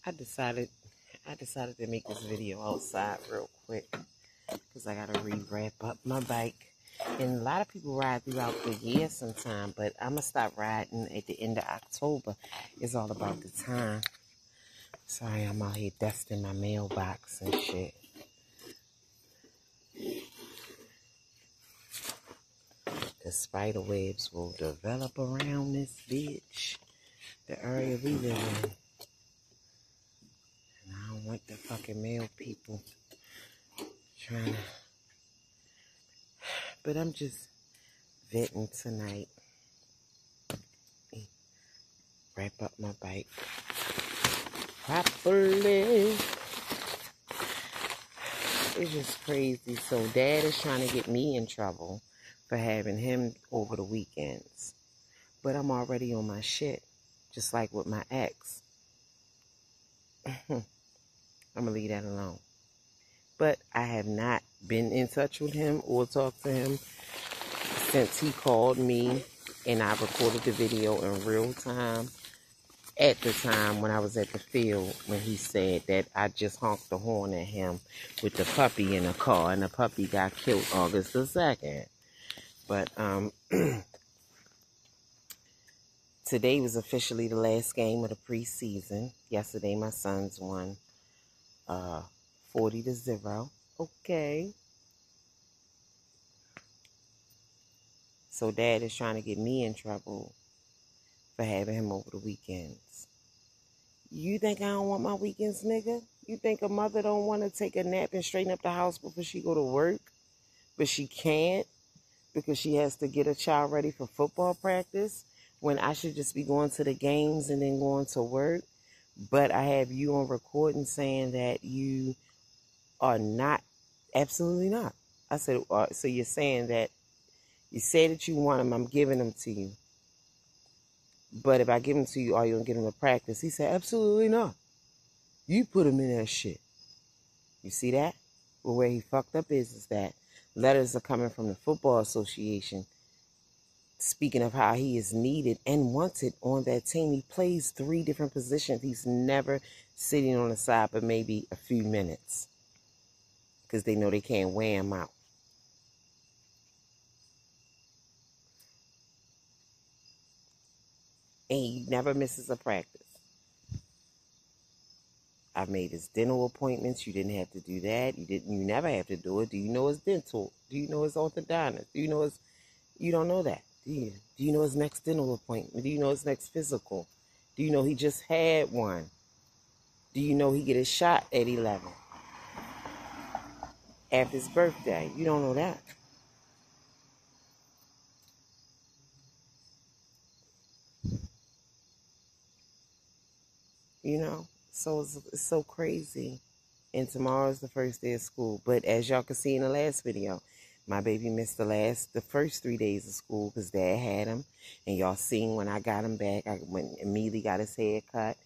I decided to make this video outside real quick because I gotta re-wrap up my bike. And a lot of people ride throughout the year sometime, but I'm gonna stop riding at the end of October. It's all about the time. Sorry, I'm out here dusting my mailbox and shit. The spider webs will develop around this bitch, the area we live in. And I don't want the fucking mail people trying to... But I'm just venting tonight. Wrap up my bike properly. It's just crazy. So Dad is trying to get me in trouble for having him over the weekends. But I'm already on my shit. Just like with my ex. I'm going to leave that alone. But I have not been in touch with him or talked to him since he called me and I recorded the video in real time at the time when I was at the field when he said that I just honked the horn at him with the puppy in the car and the puppy got killed August the 2nd. But today was officially the last game of the preseason. Yesterday my sons won 40-0. Okay. So Dad is trying to get me in trouble for having him over the weekends. You think I don't want my weekends, nigga? You think a mother don't want to take a nap and straighten up the house before she go to work? But she can't because she has to get a child ready for football practice when I should just be going to the games and then going to work? But I have you on recording saying that you are not, absolutely not. I said, so you're saying that you say that you want them, I'm giving them to you. But if I give them to you, are you going to give them to practice? He said, absolutely not. You put them in that shit. You see that? Well, where he fucked up is that letters are coming from the Football Association speaking of how he is needed and wanted on that team. He plays 3 different positions. He's never sitting on the side but maybe a few minutes because they know they can't wear him out. And he never misses a practice. I've made his dental appointments. You didn't have to do that. You never have to do it. Do you know his dental? Do you know his orthodontist? Do you know his... You don't know that, do you? Do you know his next dental appointment? Do you know his next physical? Do you know he just had one? Do you know he get his shot at 11? After his birthday. You don't know that. You know? So it's so crazy. And tomorrow's the first day of school. But as y'all can see in the last video, my baby missed the first 3 days of school because Dad had him. And y'all seen when I got him back, I went immediately got his hair cut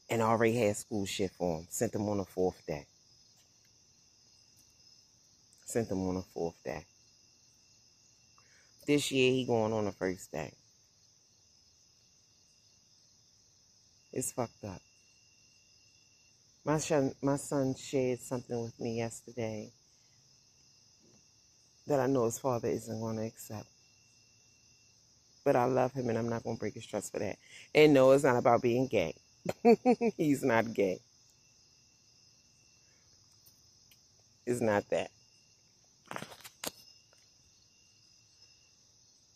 and already had school shit for him. Sent him on the 4th day. Sent him on the 4th day. This year he going on the 1st day. It's fucked up. My son shared something with me yesterday that I know his father isn't going to accept. But I love him and I'm not going to break his trust for that. And no, it's not about being gay. He's not gay. It's not that.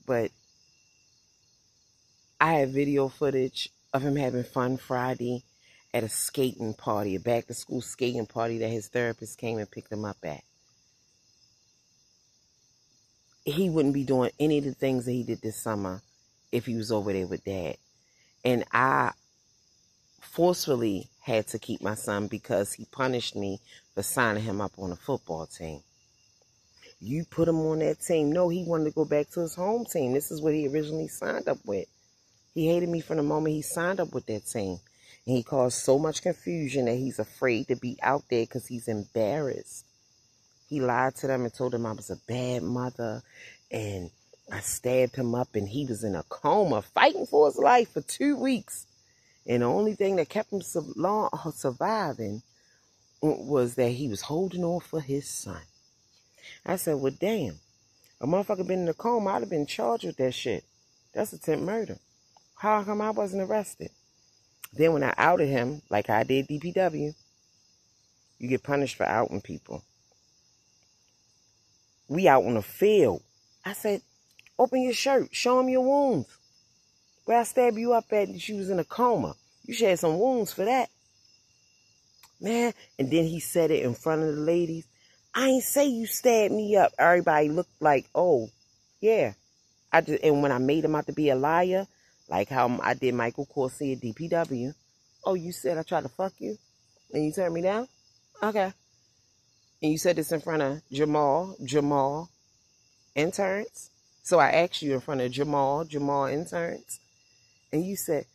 But I have video footage of him having fun Friday at a skating party, a back-to-school skating party that his therapist came and picked him up at. He wouldn't be doing any of the things that he did this summer if he was over there with Dad. And I forcefully had to keep my son because he punished me for signing him up on a football team. You put him on that team. No, he wanted to go back to his home team. This is what he originally signed up with. He hated me from the moment he signed up with that team. And he caused so much confusion that he's afraid to be out there because he's embarrassed. He lied to them and told them I was a bad mother. And I stabbed him up and he was in a coma fighting for his life for 2 weeks. And the only thing that kept him surviving was that he was holding on for his son. I said, well, damn. A motherfucker been in a coma, I'd have been charged with that shit. That's attempt murder. How come I wasn't arrested? Then when I outed him, like I did DPW, you get punished for outing people. We out on the field. I said, open your shirt. Show him your wounds. Where I stabbed you up at that you was in a coma. You should have some wounds for that. Man. And then he said it in front of the ladies. I ain't say you stabbed me up. Everybody looked like, oh, yeah. And when I made him out to be a liar, like how I did Michael Corsi at DPW. Oh, you said I tried to fuck you? And you turned me down? Okay. And you said this in front of Jamal, and Terrence. So I asked you in front of Jamal, and Terrence. And you said,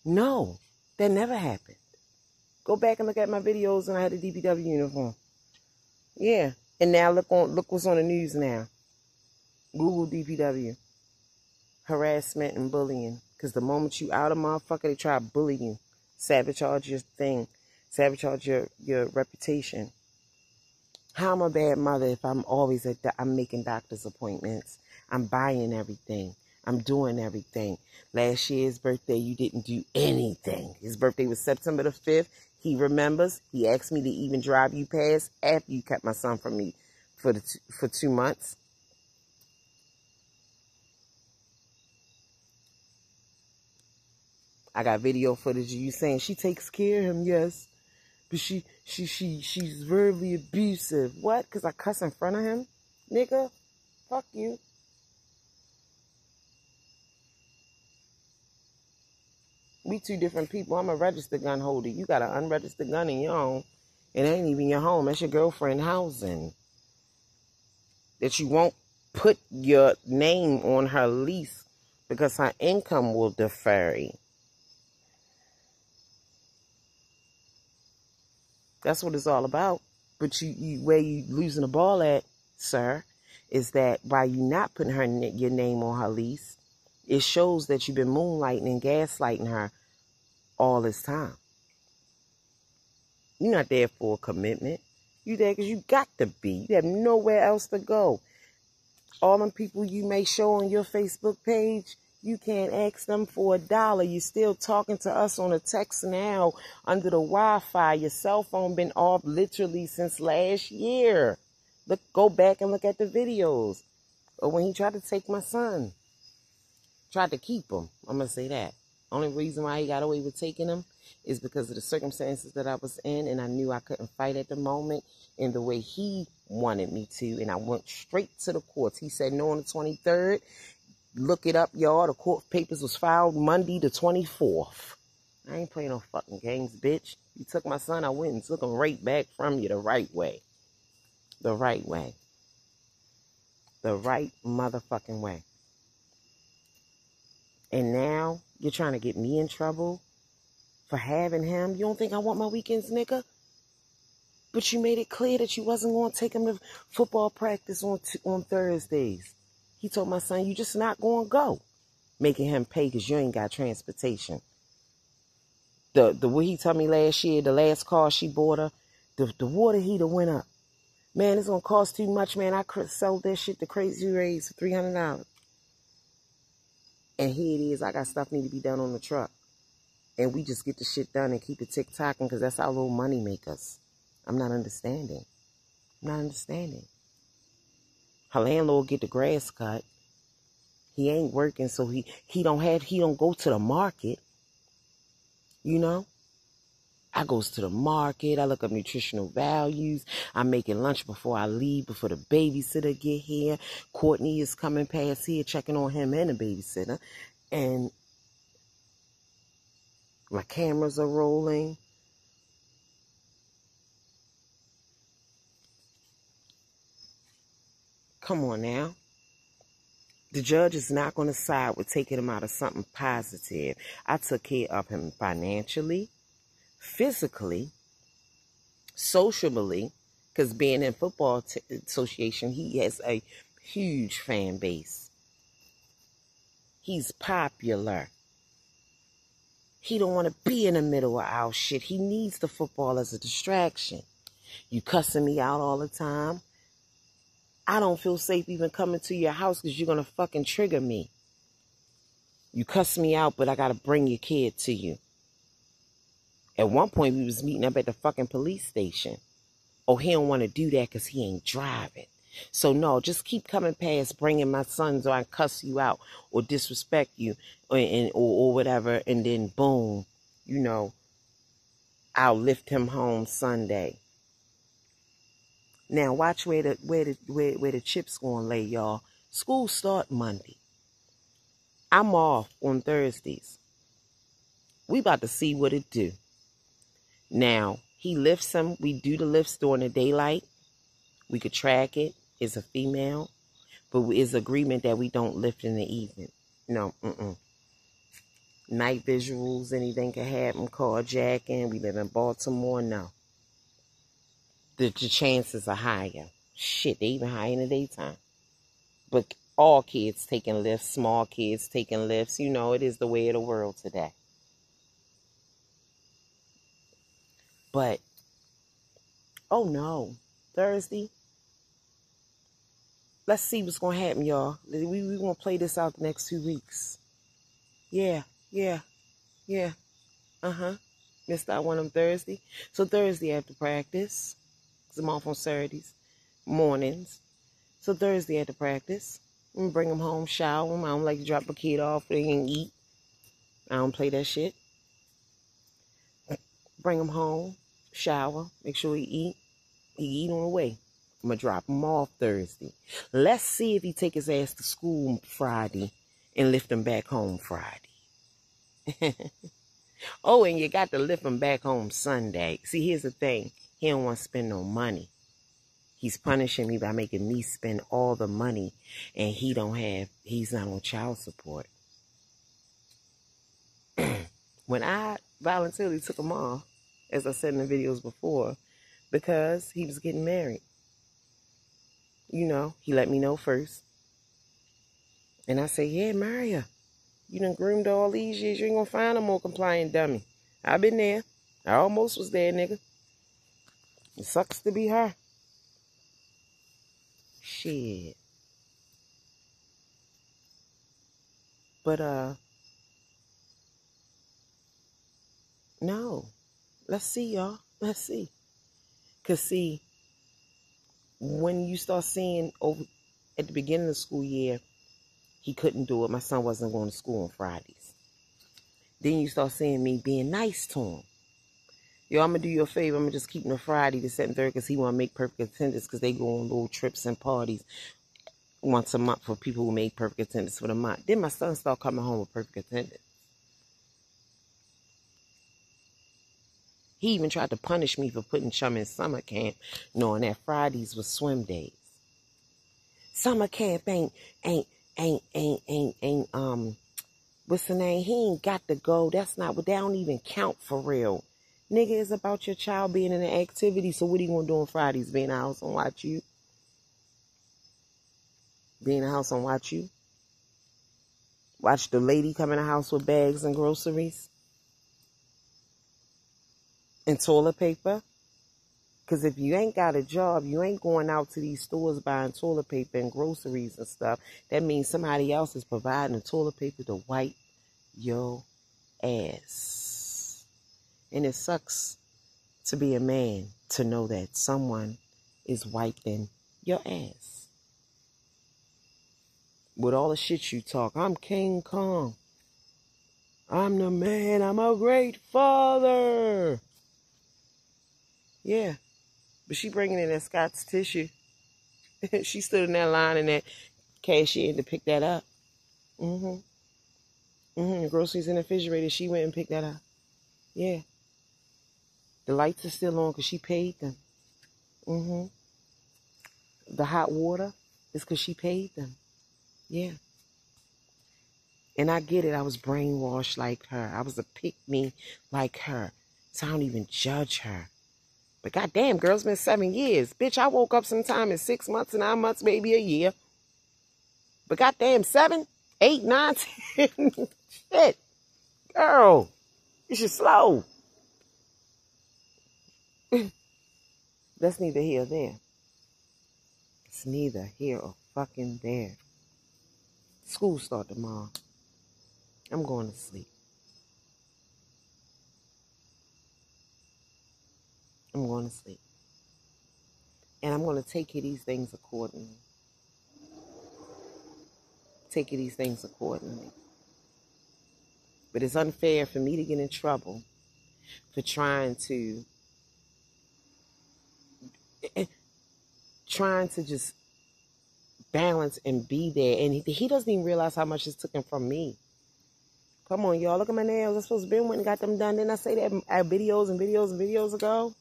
no, that never happened. Go back and look at my videos when I had a DPW uniform. Yeah. And now look what's on the news now. Google DPW. Harassment and bullying. Because the moment you out a motherfucker, they try to bully you. Sabotage your thing. Sabotage your reputation. How am I a bad mother if I'm always I'm making doctor's appointments? I'm buying everything. I'm doing everything. Last year's birthday, you didn't do anything. His birthday was September the 5th. He remembers. He asked me to even drive you past after you kept my son from me for 2 months. I got video footage of you saying she takes care of him, yes. But she's verbally abusive. What? Because I cuss in front of him? Nigga, fuck you. We two different people. I'm a registered gun holder. You got an unregistered gun in your home. It ain't even your home. That's your girlfriend's housing. That you won't put your name on her lease because her income will defer. That's what it's all about. But where you losing the ball at, sir, is that by you not putting your name on her lease, it shows that you've been moonlighting and gaslighting her all this time. You're not there for a commitment. You're there because you got to be. You have nowhere else to go. All them people you may show on your Facebook page, you can't ask them for $1. You're still talking to us on a text now under the Wi-Fi. Your cell phone been off literally since last year. Go back and look at the videos. Or when he tried to take my son. Tried to keep him. I'm going to say that. Only reason why he got away with taking him is because of the circumstances that I was in, and I knew I couldn't fight at the moment in the way he wanted me to, and I went straight to the courts. He said no on the 23rd. Look it up, y'all. The court papers was filed Monday the 24th. I ain't playing no fucking games, bitch. You took my son, I went and took him right back from you the right way. The right way. The right motherfucking way. And now you're trying to get me in trouble for having him. You don't think I want my weekends, nigga? But you made it clear that you wasn't going to take him to football practice on Thursdays. He told my son, you just not going to go. Making him pay because you ain't got transportation. What he told me last year, the last car she bought her, the water heater went up. Man, it's going to cost too much, man. I could sell that shit to Crazy Rays for $300. And here it is. I got stuff need to be done on the truck. And we just get the shit done and keep it tick-tocking because that's our little money makers. I'm not understanding. Her landlord get the grass cut. He ain't working, so he don't go to the market. You know? I goes to the market. I look up nutritional values. I'm making lunch before I leave, before the babysitter get here. Courtney is coming past here, checking on him and the babysitter. And my cameras are rolling. Come on now. The judge is not going to side with taking him out of something positive. I took care of him financially, physically, socially, because being in football association, he has a huge fan base. He's popular. He don't want to be in the middle of our shit. He needs the football as a distraction. You cussing me out all the time. I don't feel safe even coming to your house because you're going to fucking trigger me. You cuss me out, but I got to bring your kid to you. At one point, we was meeting up at the fucking police station. Oh, he don't want to do that because he ain't driving. So, no, just keep coming past bringing my sons or I cuss you out or disrespect you or whatever. And then, boom, you know, I'll lift him home Sunday. Now, watch where the chips going to lay, y'all. School start Monday. I'm off on Thursdays. We about to see what it do. Now, he lifts him. We do the lifts during the daylight. We could track it. It's a female. But it's agreement that we don't lift in the evening. No, Night visuals, anything can happen. Carjacking. We live in Baltimore. No. The chances are higher. Shit, they even higher in the daytime. But all kids taking lifts, small kids taking lifts. You know, it is the way of the world today. But, oh no, Thursday. Let's see what's going to happen, y'all. We going to play this out the next 2 weeks. Yeah. Missed out one of them Thursday. So Thursday after practice. Because I'm off on Saturdays mornings. So Thursday after practice. I'm going to bring them home, shower them. I don't like to drop a kid off. They can eat. I don't play that shit. Bring him home, shower, make sure he eat. He eat on the way. I'm going to drop him off Thursday. Let's see if he take his ass to school Friday and lift him back home Friday. Oh, and you got to lift him back home Sunday. See, here's the thing. He don't want to spend no money. He's punishing me by making me spend all the money. And he's not on child support. When I voluntarily took him off, as I said in the videos before, because he was getting married. You know, he let me know first. And I said, yeah, Maria, you done groomed all these years. You ain't gonna find a more compliant dummy. I've been there. I almost was there, nigga. It sucks to be her. Shit. But, no. Let's see, y'all. Let's see. Because, see, when you start seeing over at the beginning of the school year, he couldn't do it. My son wasn't going to school on Fridays. Then you start seeing me being nice to him. Yo, I'm going to do you a favor. I'm going to just keep him on Friday the 7th, 3rd because he want to make perfect attendance because they go on little trips and parties once a month for people who make perfect attendance for the month. Then my son start coming home with perfect attendance. He even tried to punish me for putting Chum in summer camp, knowing that Fridays was swim days. Summer camp ain't, what's the name? He ain't got to go. That's not what, they don't even count for real. Nigga, it's about your child being in an activity. So what are you going to do on Fridays? Be in the house and watch you? Be in the house and watch you? Watch the lady come in the house with bags and groceries? And toilet paper? Because if you ain't got a job, you ain't going out to these stores buying toilet paper and groceries and stuff. That means somebody else is providing the toilet paper to wipe your ass. And it sucks to be a man to know that someone is wiping your ass. With all the shit you talk, I'm King Kong. I'm the man. I'm a great father. Yeah. But she bringing in that SCOTTS tissue. She stood in that line in that cashier to pick that up. The groceries in the refrigerator, she went and picked that up. Yeah. The lights are still on because she paid them. The hot water is because she paid them. Yeah. And I get it. I was brainwashed like her. I was a pick-me like her. So I don't even judge her. But goddamn, girl, it's been 7 years. Bitch, I woke up sometime in 6 months, 9 months, maybe a year. But goddamn, 7, 8, 9, 10. Shit. Girl. You should slow. That's neither here or there. It's neither here or fucking there. School start tomorrow. I'm going to sleep. I'm going to sleep. And I'm going to take care of these things accordingly. Take care of these things accordingly. But it's unfair for me to get in trouble for trying to just balance and be there. And he doesn't even realize how much it's taken from me. Come on, y'all. Look at my nails. I'm supposed to be when I got them done. Didn't I say that videos ago?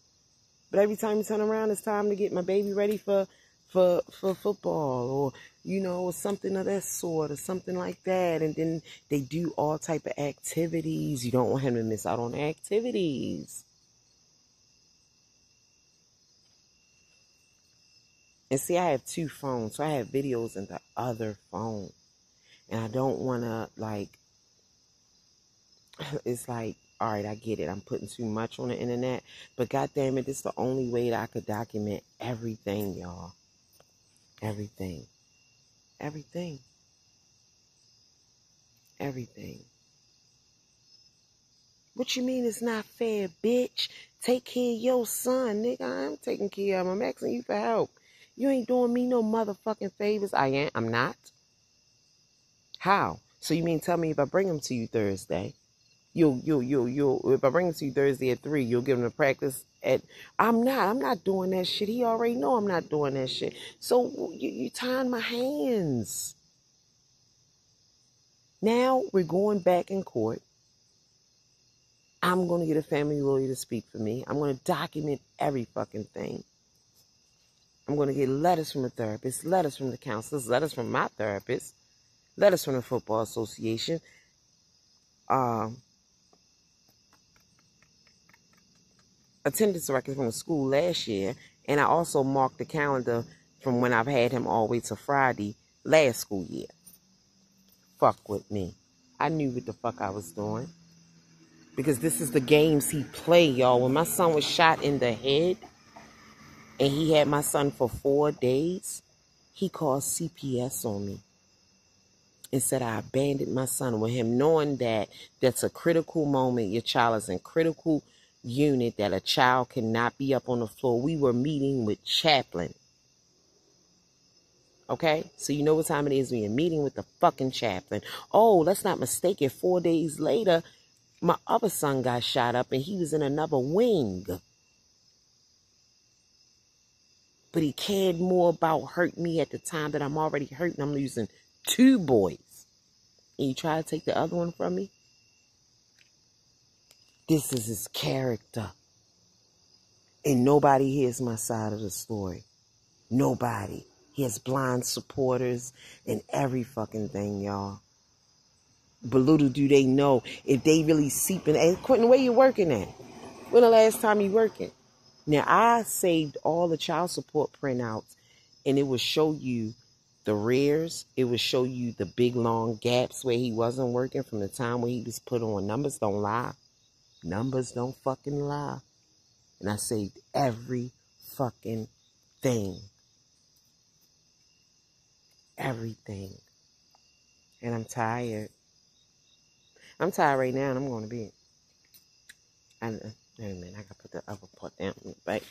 But every time you turn around, it's time to get my baby ready for football or, you know, something of that sort or something like that. And then they do all type of activities. You don't want him to miss out on activities. And see, I have 2 phones, so I have videos in the other phone. And I don't want to, like, it's like, all right, I get it. I'm putting too much on the internet. But goddamn it, this is the only way that I could document everything, y'all. Everything. Everything. Everything. What you mean it's not fair, bitch? Take care of your son, nigga. I'm taking care of him. I'm asking you for help. You ain't doing me no motherfucking favors. I'm not. How? So you mean tell me if I bring him to you Thursday, you'll if I bring him to you Thursday at 3, you'll give him a practice at, I'm not doing that shit. He already know I'm not doing that shit. So you tying my hands. Now we're going back in court. I'm going to get a family lawyer to speak for me. I'm going to document every fucking thing. I'm going to get letters from a therapist, letters from the counselors, letters from my therapist, letters from the football association, attendance records from the school last year, and I also marked the calendar from when I've had him all the way to Friday last school year. Fuck with me. I knew what the fuck I was doing. Because this is the games he played, y'all. When my son was shot in the head, and he had my son for 4 days, he called CPS on me and said I abandoned my son with him, knowing that that's a critical moment. Your child is in critical unit, that a child cannot be up on the floor. We were meeting with chaplain. Okay? So you know what time it is when you're meeting with the fucking chaplain. Oh, let's not mistake it. 4 days later, my other son got shot up and he was in another wing. But he cared more about hurting me at the time that I'm already hurt and I'm losing 2 boys. And you try to take the other one from me? This is his character. And nobody hears my side of the story. Nobody. He has blind supporters and every fucking thing, y'all. But little do they know, if they really seeping. Hey, Quentin, where you working at? When the last time you working? Now, I saved all the child support printouts, and it will show you the rears. It will show you the big, long gaps where he wasn't working from the time when he was put on. Numbers don't lie. Numbers don't fucking lie. And I saved every fucking thing. Everything. And I'm tired. I'm tired right now, and I'm going to bed. Wait a minute, I gotta put the other part down in the back.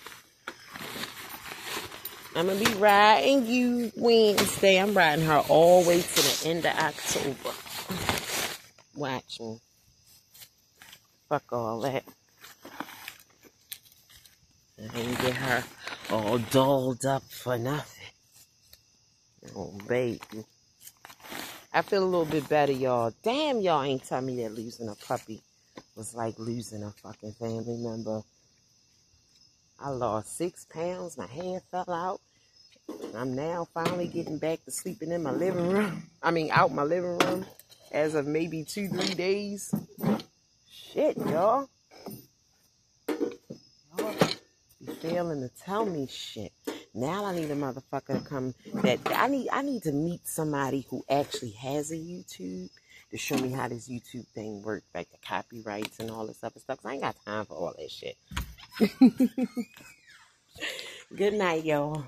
I'm gonna be riding you Wednesday. I'm riding her all the way to the end of October. Watch me. Fuck all that. I ain't get her all dolled up for nothing. Oh, baby. I feel a little bit better, y'all. Damn, y'all ain't telling me that losing a puppy was like losing a fucking family member. I lost 6 pounds. My hair fell out. I'm now finally getting back to sleeping in my living room. Out my living room as of maybe 2-3 days. Shit, y'all. Y'all be failing to tell me shit. Now I need a motherfucker to come. I need to meet somebody who actually has a YouTube to show me how this YouTube thing works, like the copyrights and all this other stuff. 'Cause I ain't got time for all that shit. Good night, y'all.